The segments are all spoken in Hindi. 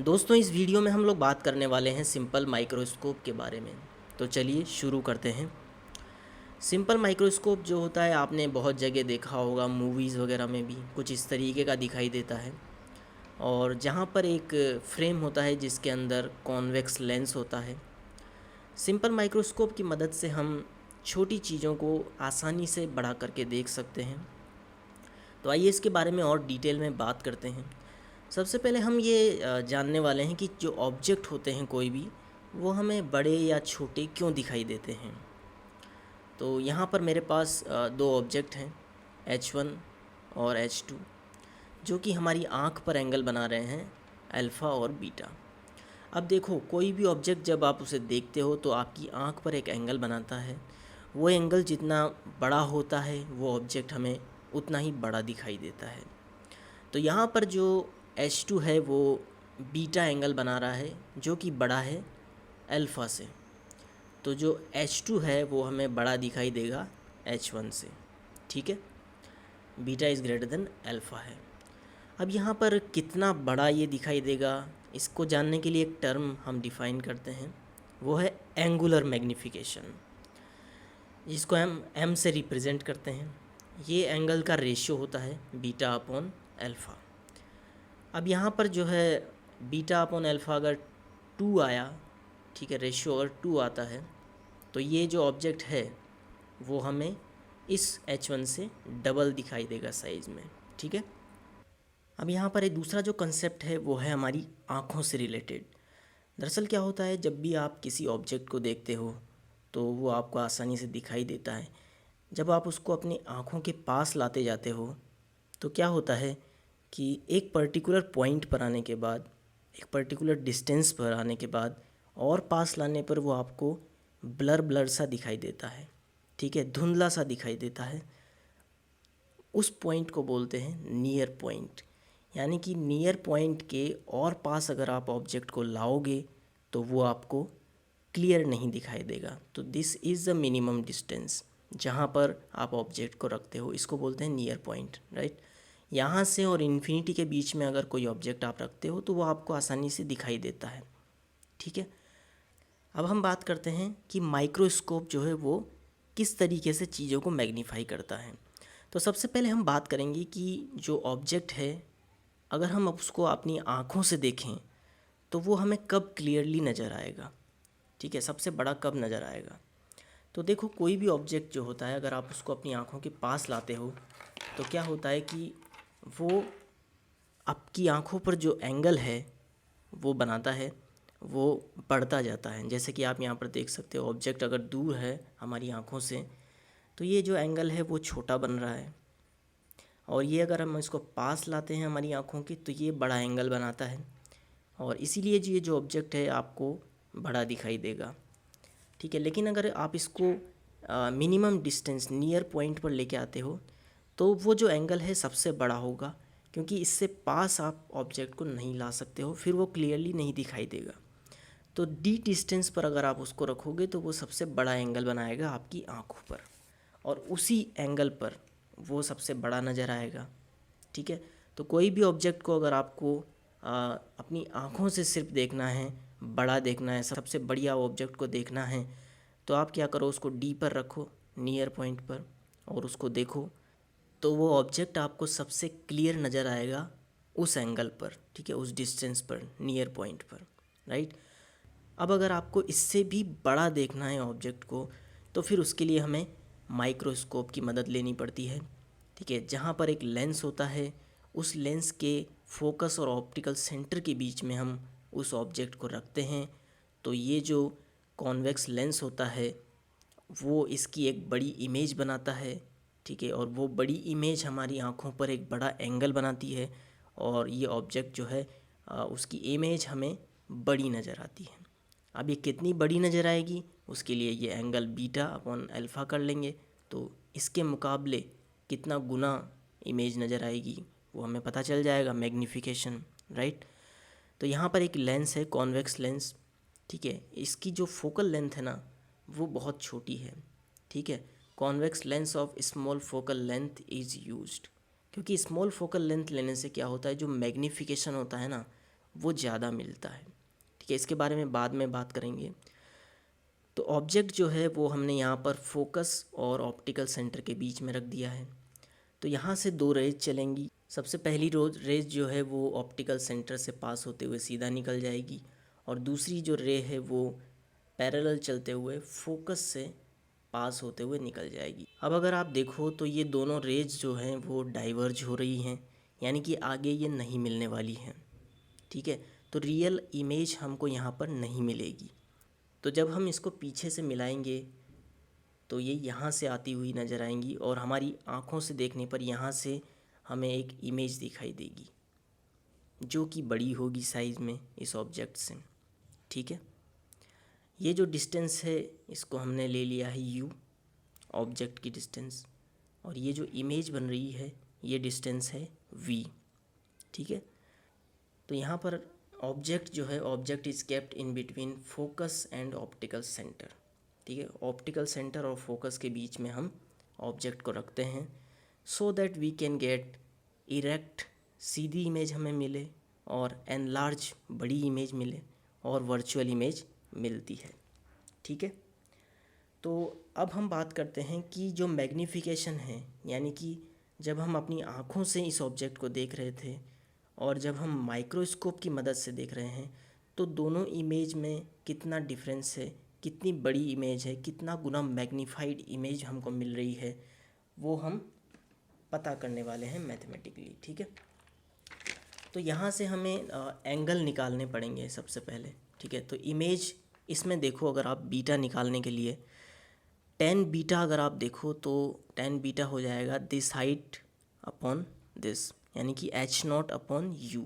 दोस्तों इस वीडियो में हम लोग बात करने वाले हैं सिंपल माइक्रोस्कोप के बारे में। तो चलिए शुरू करते हैं। सिंपल माइक्रोस्कोप जो होता है आपने बहुत जगह देखा होगा, मूवीज़ वगैरह में भी कुछ इस तरीके का दिखाई देता है। और जहाँ पर एक फ्रेम होता है जिसके अंदर कॉन्वेक्स लेंस होता है। सिंपल माइक्रोस्कोप की मदद से हम छोटी चीज़ों को आसानी से बड़ा करके देख सकते हैं। तो आइए इसके बारे में और डिटेल में बात करते हैं। सबसे पहले हम ये जानने वाले हैं कि जो ऑब्जेक्ट होते हैं कोई भी, वो हमें बड़े या छोटे क्यों दिखाई देते हैं। तो यहाँ पर मेरे पास दो ऑब्जेक्ट हैं, H1 और H2, जो कि हमारी आँख पर एंगल बना रहे हैं अल्फ़ा और बीटा। अब देखो, कोई भी ऑब्जेक्ट जब आप उसे देखते हो तो आपकी आँख पर एक एंगल बनाता है। वो एंगल जितना बड़ा होता है वो ऑब्जेक्ट हमें उतना ही बड़ा दिखाई देता है। तो यहाँ पर जो H2 है वो बीटा एंगल बना रहा है जो कि बड़ा है अल्फ़ा से। तो जो H2 है वो हमें बड़ा दिखाई देगा H1 से। ठीक है, beta is greater than alpha है। अब यहाँ पर कितना बड़ा ये दिखाई देगा, इसको जानने के लिए एक टर्म हम डिफ़ाइन करते हैं, वो है एंगुलर मैग्नीफिकेशन, जिसको हम m से रिप्रेजेंट करते हैं। ये एंगल का रेशियो होता है बीटा अपॉन अल्फ़ा। अब यहाँ पर जो है बीटा अपॉन अल्फ़ा अगर 2 आया, ठीक है, रेशियो अगर 2 आता है, तो ये जो ऑब्जेक्ट है वो हमें इस H1 से डबल दिखाई देगा साइज़ में। ठीक है। अब यहाँ पर एक दूसरा जो कंसेप्ट है वो है हमारी आँखों से रिलेटेड। दरअसल क्या होता है, जब भी आप किसी ऑब्जेक्ट को देखते हो तो वो आपको आसानी से दिखाई देता है। जब आप उसको अपनी आँखों के पास लाते जाते हो तो क्या होता है कि एक पर्टिकुलर पॉइंट पर आने के बाद, एक पर्टिकुलर डिस्टेंस पर आने के बाद और पास लाने पर वो आपको ब्लर ब्लर सा दिखाई देता है। ठीक है, धुंधला सा दिखाई देता है। उस पॉइंट को बोलते हैं नियर पॉइंट। यानी कि नियर पॉइंट के और पास अगर आप ऑब्जेक्ट को लाओगे तो वो आपको क्लियर नहीं दिखाई देगा। तो this is the minimum distance जहाँ पर आप ऑब्जेक्ट को रखते हो, इसको बोलते हैं नियर पॉइंट, राइट। यहाँ से और इन्फिनिटी के बीच में अगर कोई ऑब्जेक्ट आप रखते हो तो वो आपको आसानी से दिखाई देता है। ठीक है। अब हम बात करते हैं कि माइक्रोस्कोप जो है वो किस तरीके से चीज़ों को मैग्नीफाई करता है। तो सबसे पहले हम बात करेंगे कि जो ऑब्जेक्ट है, अगर हम उसको अपनी आँखों से देखें तो वो हमें कब क्लियरली नज़र आएगा। ठीक है, सबसे बड़ा कब नज़र आएगा। तो देखो, कोई भी ऑब्जेक्ट जो होता है अगर आप उसको अपनी आँखों के पास लाते हो तो क्या होता है कि वो आपकी आँखों पर जो एंगल है वो बनाता है, वो बढ़ता जाता है। जैसे कि आप यहाँ पर देख सकते हो, ऑब्जेक्ट अगर दूर है हमारी आँखों से तो ये जो एंगल है वो छोटा बन रहा है, और ये अगर हम इसको पास लाते हैं हमारी आँखों की तो ये बड़ा एंगल बनाता है, और इसीलिए जो ये जो ऑब्जेक्ट है आपको बड़ा दिखाई देगा। ठीक है। लेकिन अगर आप इसको मिनिमम डिस्टेंस नियर पॉइंट पर लेके आते हो तो वो जो एंगल है सबसे बड़ा होगा, क्योंकि इससे पास आप ऑब्जेक्ट को नहीं ला सकते हो, फिर वो क्लियरली नहीं दिखाई देगा। तो डी डिस्टेंस पर अगर आप उसको रखोगे तो वो सबसे बड़ा एंगल बनाएगा आपकी आँखों पर, और उसी एंगल पर वो सबसे बड़ा नज़र आएगा। ठीक है। तो कोई भी ऑब्जेक्ट को अगर आपको अपनी आँखों से सिर्फ देखना है, बड़ा देखना है, सबसे बढ़िया ऑब्जेक्ट को देखना है, तो आप क्या करो, उसको डी पर रखो, नियर पॉइंट पर, और उसको देखो, तो वो ऑब्जेक्ट आपको सबसे क्लियर नज़र आएगा उस एंगल पर। ठीक है, उस डिस्टेंस पर, नियर पॉइंट पर, राइट। अब अगर आपको इससे भी बड़ा देखना है ऑब्जेक्ट को तो फिर उसके लिए हमें माइक्रोस्कोप की मदद लेनी पड़ती है। ठीक है, जहाँ पर एक लेंस होता है, उस लेंस के फोकस और ऑप्टिकल सेंटर के बीच में हम उस ऑब्जेक्ट को रखते हैं। तो ये जो कॉन्वेक्स लेंस होता है वो इसकी एक बड़ी इमेज बनाता है। ठीक है, और वो बड़ी इमेज हमारी आँखों पर एक बड़ा एंगल बनाती है, और ये ऑब्जेक्ट जो है उसकी इमेज हमें बड़ी नज़र आती है। अब ये कितनी बड़ी नज़र आएगी, उसके लिए ये एंगल बीटा अपॉन अल्फ़ा कर लेंगे, तो इसके मुकाबले कितना गुना इमेज नज़र आएगी वो हमें पता चल जाएगा, मैग्नीफिकेशन, राइट। तो यहाँ पर एक लेंस है, कॉन्वेक्स लेंस। ठीक है, इसकी जो फोकल लेंथ है ना वो बहुत छोटी है। ठीक है, convex lens of small focal length is used, क्योंकि स्मॉल फोकल लेंथ लेने से क्या होता है, जो मैग्नीफिकेशन होता है ना वो ज़्यादा मिलता है। ठीक है, इसके बारे में बाद में बात करेंगे। तो ऑब्जेक्ट जो है वो हमने यहाँ पर फोकस और ऑप्टिकल सेंटर के बीच में रख दिया है। तो यहाँ से दो रेज चलेंगी। सबसे पहली रेज जो है वो ऑप्टिकल सेंटर से पास होते हुए सीधा निकल जाएगी, और दूसरी जो रे है वो पैरेलल चलते हुए फोकस से पास होते हुए निकल जाएगी। अब अगर आप देखो तो ये दोनों रेज जो हैं वो डाइवर्ज हो रही हैं, यानी कि आगे ये नहीं मिलने वाली हैं। ठीक है, तो रियल इमेज हमको यहाँ पर नहीं मिलेगी। तो जब हम इसको पीछे से मिलाएंगे तो ये यहाँ से आती हुई नज़र आएंगी, और हमारी आँखों से देखने पर यहाँ से हमें एक इमेज दिखाई देगी जो कि बड़ी होगी साइज़ में इस ऑब्जेक्ट से। ठीक है, ये जो डिस्टेंस है इसको हमने ले लिया है u, ऑब्जेक्ट की डिस्टेंस, और ये जो इमेज बन रही है ये डिस्टेंस है v। ठीक है, तो यहाँ पर ऑब्जेक्ट जो है, object is kept in between focus and optical centre. ठीक है, ऑप्टिकल सेंटर और फोकस के बीच में हम ऑब्जेक्ट को रखते हैं, so that we can get erect सीधी इमेज हमें मिले, और एनलार्ज बड़ी इमेज मिले, और वर्चुअल इमेज मिलती है। ठीक है, तो अब हम बात करते हैं कि जो मैग्नीफिकेशन है, यानी कि जब हम अपनी आँखों से इस ऑब्जेक्ट को देख रहे थे और जब हम माइक्रोस्कोप की मदद से देख रहे हैं, तो दोनों इमेज में कितना डिफरेंस है, कितनी बड़ी इमेज है, कितना गुना मैग्नीफाइड इमेज हमको मिल रही है, वो हम पता करने वाले हैं मैथमेटिकली। ठीक है, तो यहाँ से हमें एंगल निकालने पड़ेंगे सबसे पहले। ठीक है, तो इमेज इसमें देखो, अगर आप बीटा निकालने के लिए टेन बीटा अगर आप देखो तो टेन बीटा हो जाएगा दिस हाइट अपॉन दिस, यानी कि h0 अपॉन u।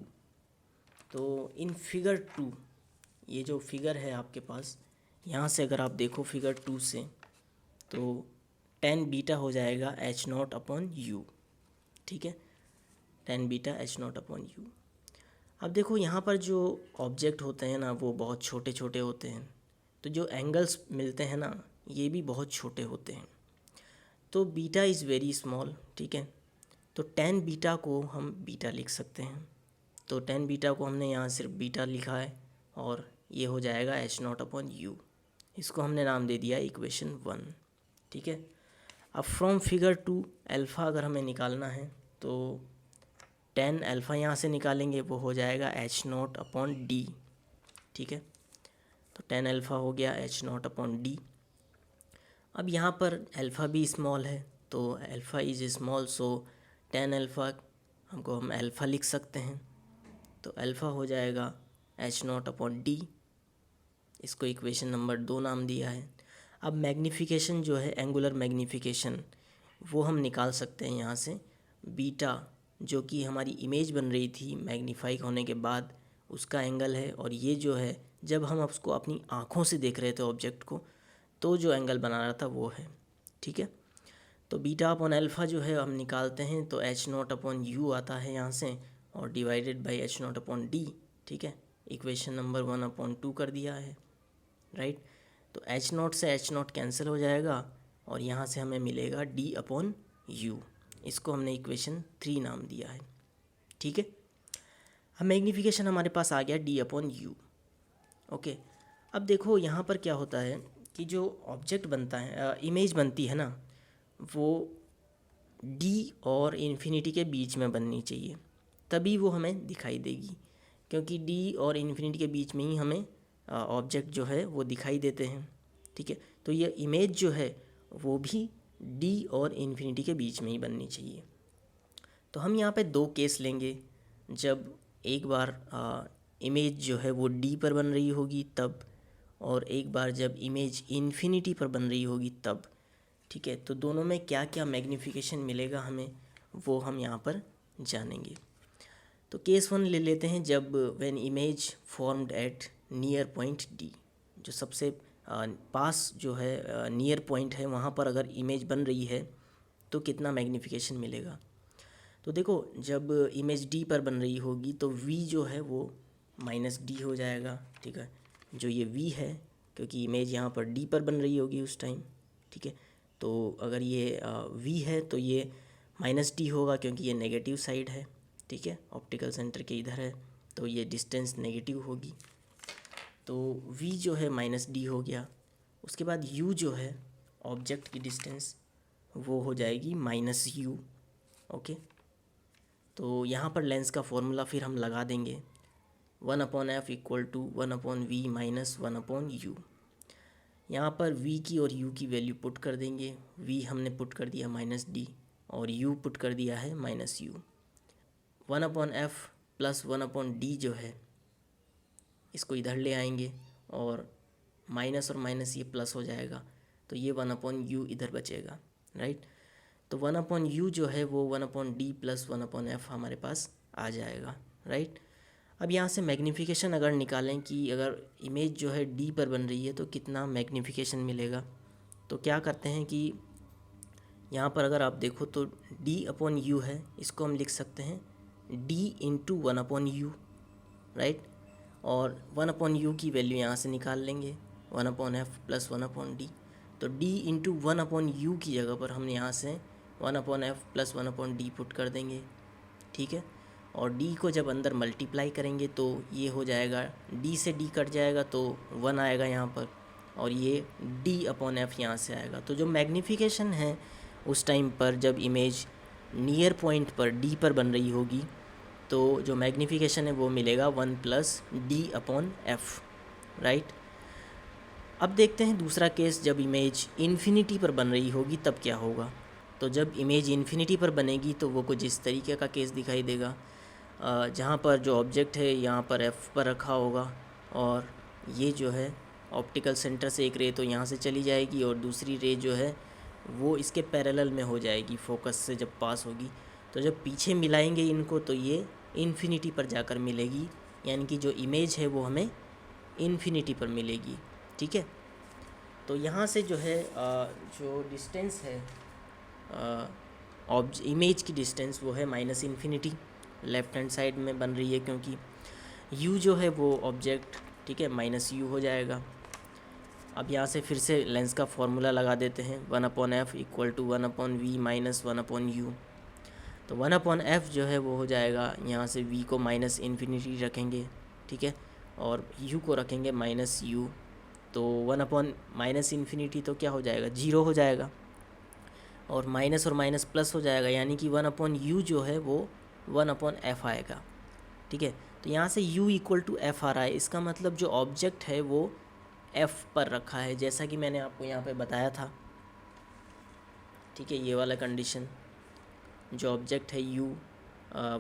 तो इन फिगर 2, ये जो फिगर है आपके पास, यहाँ से अगर आप देखो फिगर 2 से, तो टेन बीटा हो जाएगा h0 अपॉन u। ठीक है, tan beta h0 upon u। अब देखो यहाँ पर जो ऑब्जेक्ट होते हैं ना वो बहुत छोटे छोटे होते हैं, तो जो एंगल्स मिलते हैं ना ये भी बहुत छोटे होते हैं। तो बीटा इज़ वेरी स्मॉल। ठीक है, तो टेन बीटा को हम बीटा लिख सकते हैं। तो टेन बीटा को हमने यहाँ सिर्फ बीटा लिखा है, और ये हो जाएगा h0 अपॉन u। इसको हमने नाम दे दिया इक्वेशन 1। ठीक है, अब फ्रॉम फिगर 2 अल्फ़ा अगर हमें निकालना है तो टेन अल्फ़ा यहाँ से निकालेंगे, वो हो जाएगा h0 अपॉन डी। ठीक है, तो टेन अल्फ़ा हो गया h0 अपॉन डी। अब यहाँ पर अल्फ़ा भी स्मॉल है, तो alpha is small, so tan alpha हमको हम अल्फ़ा लिख सकते हैं। तो अल्फ़ा हो जाएगा h0 अपॉन डी। इसको इक्वेशन नंबर 2 नाम दिया है। अब मैग्नीफिकेशन जो है, एंगुलर मैग्नीफिकेशन, वो हम निकाल सकते हैं यहाँ से। बीटा जो कि हमारी इमेज बन रही थी मैग्नीफाई होने के बाद, उसका एंगल है, और ये जो है जब हम उसको अपनी आँखों से देख रहे थे ऑब्जेक्ट को, तो जो एंगल बना रहा था वो है। ठीक है, तो बीटा अपॉन अल्फ़ा जो है हम निकालते हैं, तो h0 अपॉन u आता है यहाँ से, और divided by h0 upon D. ठीक है, इक्वेशन नंबर 1 अपॉन 2 कर दिया है, राइट। तो h0 से h0 कैंसिल हो जाएगा, और यहाँ से हमें मिलेगा d अपॉन u। इसको हमने इक्वेशन 3 नाम दिया है। ठीक है, अब मैग्नीफिकेशन हमारे पास आ गया d अपॉन u। ओके, अब देखो यहाँ पर क्या होता है कि जो ऑब्जेक्ट बनता है, इमेज बनती है ना, वो d और इन्फिनिटी के बीच में बननी चाहिए, तभी वो हमें दिखाई देगी, क्योंकि d और इन्फिनिटी के बीच में ही हमें ऑब्जेक्ट जो है वो दिखाई देते हैं। ठीक है, तो ये इमेज जो है वो भी d और इन्फिनिटी के बीच में ही बननी चाहिए। तो हम यहाँ पे दो केस लेंगे, जब एक बार इमेज जो है वो d पर बन रही होगी तब, और एक बार जब इमेज इन्फिनिटी पर बन रही होगी तब। ठीक है, तो दोनों में क्या क्या मैग्नीफिकेशन मिलेगा हमें, वो हम यहाँ पर जानेंगे। तो केस 1 ले लेते हैं, जब when image formed at near point D, जो सबसे पास जो है नियर पॉइंट है, वहाँ पर अगर इमेज बन रही है तो कितना मैग्नीफिकेशन मिलेगा। तो देखो, जब इमेज डी पर बन रही होगी तो वी जो है वो माइनस डी हो जाएगा। ठीक है, जो ये वी है, क्योंकि इमेज यहाँ पर डी पर बन रही होगी उस टाइम। ठीक है, तो अगर ये वी है तो ये माइनस डी होगा, क्योंकि ये नेगेटिव साइड है। ठीक है, ऑप्टिकल सेंटर के इधर है, तो ये डिस्टेंस नेगेटिव होगी, तो v जो है -d हो गया। उसके बाद u जो है ऑब्जेक्ट की डिस्टेंस वो हो जाएगी -u। ओके, तो यहाँ पर लेंस का फॉर्मूला फिर हम लगा देंगे 1/f equal to 1/v minus 1/u। यहाँ पर v की और u की वैल्यू पुट कर देंगे। v हमने पुट कर दिया -d और u पुट कर दिया है -u। 1/f प्लस 1/d जो है इसको इधर ले आएंगे और माइनस और माइनस ये प्लस हो जाएगा, तो ये 1/u इधर बचेगा, राइट। तो 1/u जो है वो 1/d प्लस 1/f हमारे पास आ जाएगा, राइट। अब यहाँ से मैग्नीफिकेशन अगर निकालें कि अगर इमेज जो है d पर बन रही है तो कितना मैग्नीफिकेशन मिलेगा, तो क्या करते हैं कि यहाँ पर अगर आप देखो तो d/u है, इसको हम लिख सकते हैं d इंटू 1/u, राइट। और 1/u की वैल्यू यहाँ से निकाल लेंगे 1/f प्लस 1/d। तो d इंटू 1/u की जगह पर हम यहाँ से 1/f प्लस 1/d पुट कर देंगे, ठीक है। और d को जब अंदर मल्टीप्लाई करेंगे तो ये हो जाएगा, d से d कट जाएगा तो 1 आएगा यहाँ पर, और ये d/f यहाँ से आएगा। तो जो मैग्नीफिकेशन है उस टाइम पर जब इमेज नियर पॉइंट पर d पर बन रही होगी तो जो मैग्नीफिकेशन है वो मिलेगा 1 प्लस d/f, राइट। अब देखते हैं दूसरा केस, जब इमेज इन्फिनिटी पर बन रही होगी तब क्या होगा। तो जब इमेज इन्फिनिटी पर बनेगी तो वो कुछ इस तरीके का केस दिखाई देगा, जहाँ पर जो ऑब्जेक्ट है यहाँ पर f पर रखा होगा और ये जो है ऑप्टिकल सेंटर से एक रे तो यहाँ से चली जाएगी और दूसरी रे जो है वो इसके पैरेलल में हो जाएगी फोकस से जब पास होगी। तो जब पीछे मिलाएंगे इनको तो ये इन्फिनिटी पर जाकर मिलेगी, यानी कि जो इमेज है वो हमें इन्फिनिटी पर मिलेगी, ठीक है। तो यहाँ से जो है जो डिस्टेंस है इमेज की डिस्टेंस वो है -इन्फिनिटी, लेफ़्ट हैंड साइड में बन रही है क्योंकि u जो है वो ऑब्जेक्ट, ठीक है, -u हो जाएगा। अब यहाँ से फिर से लेंस का फॉर्मूला लगा देते हैं 1/f equal to 1/v minus 1/u। तो 1/f जो है वो हो जाएगा, यहाँ से v को -इन्फिनिटी रखेंगे, ठीक है, और u को रखेंगे -u। तो 1/-इन्फिनिटी तो क्या हो जाएगा, 0 हो जाएगा, और माइनस और माइनस प्लस हो जाएगा, यानी कि 1/u जो है वो 1/f आएगा, ठीक है। तो यहाँ से u इक्वल टू f आ रहा है, इसका मतलब जो ऑब्जेक्ट है वो f पर रखा है, जैसा कि मैंने आपको यहाँ पे बताया था, ठीक है। ये वाला कंडीशन, जो ऑब्जेक्ट है u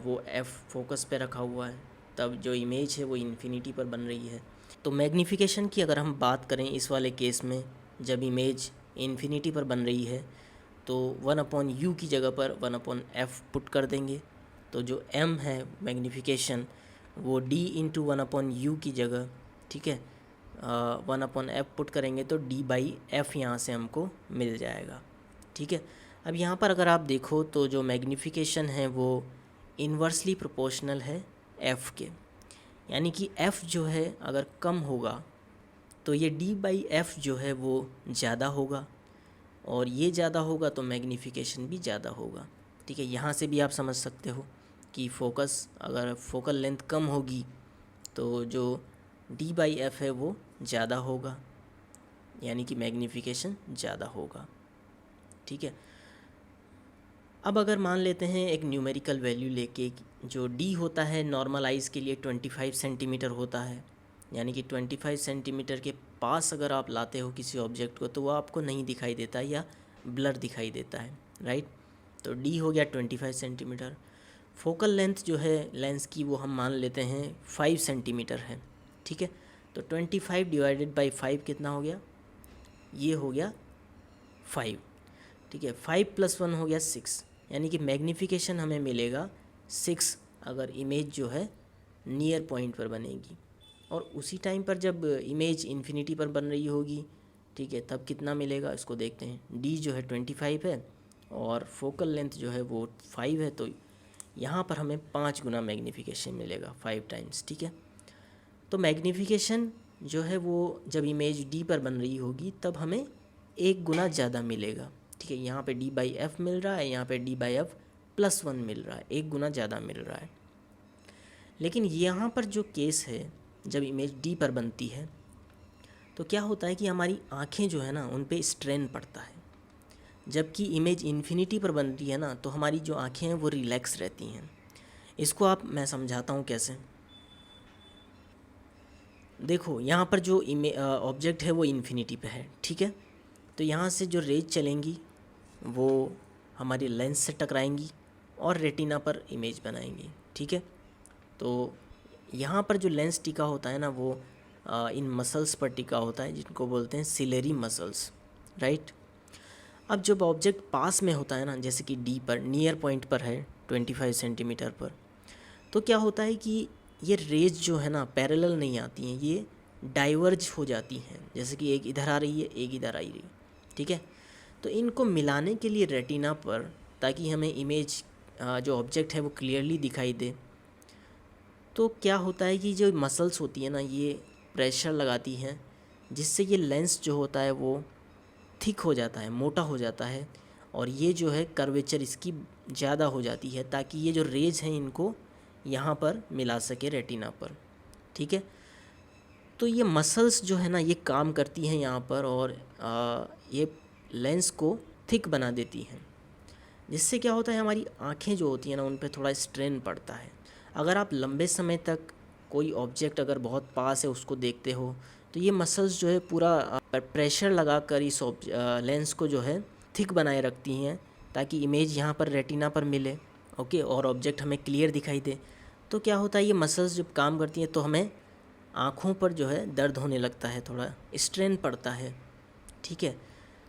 वो f फोकस पे रखा हुआ है, तब जो इमेज है वो इन्फिनिटी पर बन रही है। तो मैग्नीफिकेशन की अगर हम बात करें इस वाले केस में, जब इमेज इन्फिनिटी पर बन रही है तो 1/u की जगह पर 1/f पुट कर देंगे। तो जो m है मैग्नीफिकेशन वो d इंटू 1/u की जगह, ठीक है, 1/f पुट करेंगे तो d/f यहाँ से हमको मिल जाएगा, ठीक है। अब यहाँ पर अगर आप देखो तो जो मैग्नीफिकेशन है वो इन्वर्सली प्रोपोर्शनल है f के, यानी कि f जो है अगर कम होगा तो ये d/f जो है वो ज़्यादा होगा, और ये ज़्यादा होगा तो मैग्नीफिकेशन भी ज़्यादा होगा, ठीक है। यहाँ से भी आप समझ सकते हो कि फोकस, अगर फोकल लेंथ कम होगी तो जो d/f है वो ज़्यादा होगा, यानी कि मैग्नीफिकेशन ज़्यादा होगा, ठीक है। अब अगर मान लेते हैं एक न्यूमेरिकल वैल्यू लेके, जो d होता है नॉर्मल आइज़ के लिए 25 सेंटीमीटर होता है, यानी कि 25 सेंटीमीटर के पास अगर आप लाते हो किसी ऑब्जेक्ट को तो वो आपको नहीं दिखाई देता या ब्लर दिखाई देता है, राइट। तो d हो गया 25 सेंटीमीटर। फोकल लेंथ जो है लेंस की वो हम मान लेते हैं 5 सेंटीमीटर है, ठीक है। तो 25 डिवाइडेड बाई 5 कितना हो गया, ये हो गया 5, ठीक है। 5 + 1 हो गया 6, यानी कि मैग्नीफिकेशन हमें मिलेगा 6 अगर इमेज जो है नियर पॉइंट पर बनेगी। और उसी टाइम पर जब इमेज इन्फिनिटी पर बन रही होगी, ठीक है, तब कितना मिलेगा इसको देखते हैं। d जो है 25 है और फोकल लेंथ जो है वो 5 है, तो यहाँ पर हमें 5 गुना मैग्नीफिकेशन मिलेगा, 5 टाइम्स, ठीक है। तो मैग्नीफिकेशन जो है वो जब इमेज d पर बन रही होगी तब हमें 1 गुना ज़्यादा मिलेगा, ठीक है। यहाँ पे d/f मिल रहा है, यहाँ पे d/f +1 मिल रहा है, 1 गुना ज़्यादा मिल रहा है। लेकिन यहाँ पर जो केस है, जब इमेज डी पर बनती है तो क्या होता है कि हमारी आँखें जो है ना उन पे स्ट्रेन पड़ता है, जबकि इमेज इन्फिनिटी पर बनती है ना तो हमारी जो आँखें हैं वो रिलैक्स रहती हैं। इसको मैं समझाता हूँ कैसे। देखो यहाँ पर जो ऑब्जेक्ट है वो इन्फिनिटी पे है, ठीक है। तो यहाँ से जो रेज चलेंगी वो हमारी लेंस से टकराएंगी और रेटिना पर इमेज बनाएंगी, ठीक है। तो यहाँ पर जो लेंस टिका होता है ना वो इन मसल्स पर टिका होता है, जिनको बोलते हैं सिलेरी मसल्स, राइट। अब जब ऑब्जेक्ट पास में होता है ना, जैसे कि डी पर नियर पॉइंट पर है 25 सेंटीमीटर पर, तो क्या होता है कि ये रेज जो है ना पैरेलल नहीं आती हैं, ये डाइवर्ज हो जाती हैं। जैसे कि एक इधर आ रही है, एक इधर आ रही है, ठीक है। तो इनको मिलाने के लिए रेटिना पर, ताकि हमें इमेज जो ऑब्जेक्ट है वो क्लियरली दिखाई दे, तो क्या होता है कि जो मसल्स होती है ना ये प्रेशर लगाती हैं, जिससे ये लेंस जो होता है वो थिक हो जाता है, मोटा हो जाता है, और ये जो है कर्वेचर इसकी ज़्यादा हो जाती है, ताकि ये जो रेज हैं इनको यहाँ पर मिला सके रेटिना पर, ठीक है। तो ये मसल्स जो है ना ये काम करती हैं यहाँ पर, और ये लेंस को थिक बना देती हैं, जिससे क्या होता है हमारी आँखें जो होती हैं ना उन पर थोड़ा स्ट्रेन पड़ता है। अगर आप लंबे समय तक कोई ऑब्जेक्ट अगर बहुत पास है उसको देखते हो, तो ये मसल्स जो है पूरा प्रेशर लगाकर इस लेंस को जो है थिक बनाए रखती हैं, ताकि इमेज यहाँ पर रेटिना पर मिले, ओके, और ऑब्जेक्ट हमें क्लियर दिखाई दे। तो क्या होता है ये मसल्स जब काम करती हैं तो हमें आँखों पर जो है दर्द होने लगता है, थोड़ा स्ट्रेन पड़ता है, ठीक है।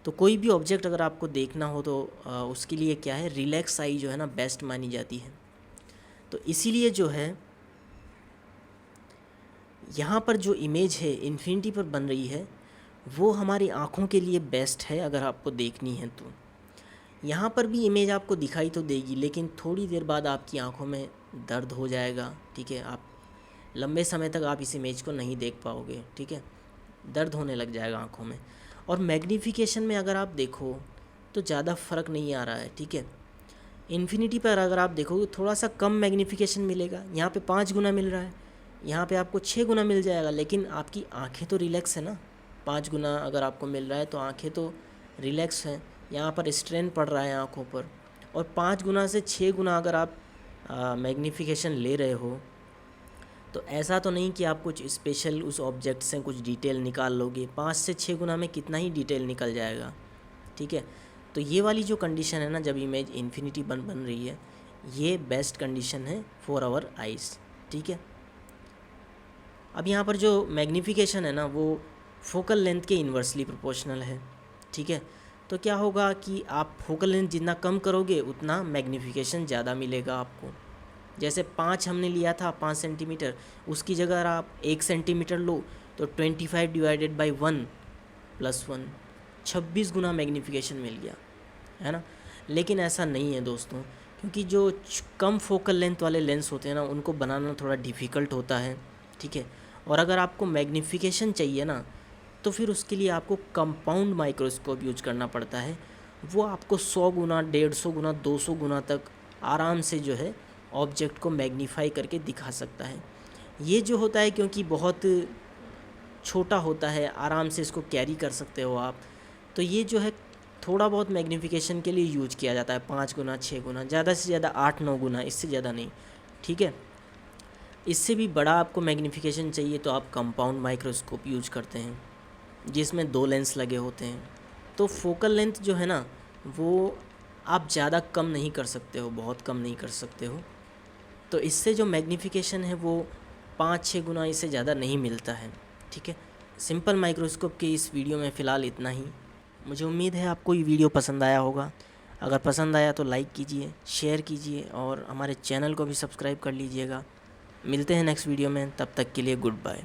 तो कोई भी ऑब्जेक्ट अगर आपको देखना हो तो उसके लिए क्या है, रिलैक्स आई जो है ना बेस्ट मानी जाती है। तो इसीलिए जो है यहाँ पर जो इमेज है इन्फिनिटी पर बन रही है वो हमारी आँखों के लिए बेस्ट है। अगर आपको देखनी है तो यहाँ पर भी इमेज आपको दिखाई तो देगी, लेकिन थोड़ी देर बाद आपकी आँखों में दर्द हो जाएगा, ठीक है। आप लंबे समय तक आप इस इमेज को नहीं देख पाओगे, ठीक है, दर्द होने लग जाएगा आँखों में। और मैग्नीफिकेशन में अगर आप देखो तो ज़्यादा फ़र्क नहीं आ रहा है, ठीक है। इन्फिनिटी पर अगर आप देखोगे थोड़ा सा कम मैग्नीफिकेशन मिलेगा, यहाँ पे 5 गुना मिल रहा है, यहाँ पे आपको 6 गुना मिल जाएगा, लेकिन आपकी आंखें तो रिलैक्स है ना। 5 गुना अगर आपको मिल रहा है तो आंखें तो रिलैक्स हैं, यहाँ पर स्ट्रेन पड़ रहा है आँखों पर। और 5 गुना से 6 गुना अगर आप मैग्नीफिकेशन ले रहे हो तो ऐसा तो नहीं कि आप कुछ स्पेशल उस ऑब्जेक्ट से कुछ डिटेल निकाल लोगे। 5 से 6 गुना में कितना ही डिटेल निकल जाएगा, ठीक है। तो ये वाली जो कंडीशन है ना, जब इमेज इन्फिनिटी बन रही है, ये बेस्ट कंडीशन है फॉर आवर आइज़, ठीक है। अब यहाँ पर जो मैग्नीफिकेशन है ना वो फोकल लेंथ के इन्वर्सली प्रोपोर्शनल है, ठीक है। तो क्या होगा कि आप फोकल लेंथ जितना कम करोगे उतना मैग्नीफिकेशन ज़्यादा मिलेगा आपको। जैसे 5 हमने लिया था 5 सेंटीमीटर, उसकी जगह अगर आप 1 सेंटीमीटर लो तो 25 डिवाइडेड बाई 1 + 1 26 गुना मैग्नीफिकेशन मिल गया, है ना। लेकिन ऐसा नहीं है दोस्तों, क्योंकि जो कम फोकल लेंथ वाले लेंस होते हैं ना उनको बनाना थोड़ा डिफ़िकल्ट होता है, ठीक है। और अगर आपको मैग्नीफिकेशन चाहिए ना तो फिर उसके लिए आपको कंपाउंड माइक्रोस्कोप यूज करना पड़ता है। वो आपको 100 गुना 150 गुना 200 गुना तक आराम से जो है ऑब्जेक्ट को मैग्नीफाई करके दिखा सकता है। ये जो होता है क्योंकि बहुत छोटा होता है, आराम से इसको कैरी कर सकते हो आप, तो ये जो है थोड़ा बहुत मैग्नीफिकेशन के लिए यूज किया जाता है। 5 गुना 6 गुना, ज़्यादा से ज़्यादा 8-9 गुना, इससे ज़्यादा नहीं, ठीक है। इससे भी बड़ा आपको मैग्नीफिकेशन चाहिए तो आप कंपाउंड माइक्रोस्कोप यूज करते हैं, जिसमें 2 लेंस लगे होते हैं। तो फोकल लेंथ जो है ना वो आप ज़्यादा कम नहीं कर सकते हो, बहुत कम नहीं कर सकते हो। तो इससे जो मैग्नीफिकेशन है वो 5-6 गुना, इससे ज़्यादा नहीं मिलता है, ठीक है। सिंपल माइक्रोस्कोप के इस वीडियो में फ़िलहाल इतना ही। मुझे उम्मीद है आपको ये वीडियो पसंद आया होगा। अगर पसंद आया तो लाइक कीजिए, शेयर कीजिए और हमारे चैनल को भी सब्सक्राइब कर लीजिएगा। मिलते हैं नेक्स्ट वीडियो में, तब तक के लिए गुड बाय।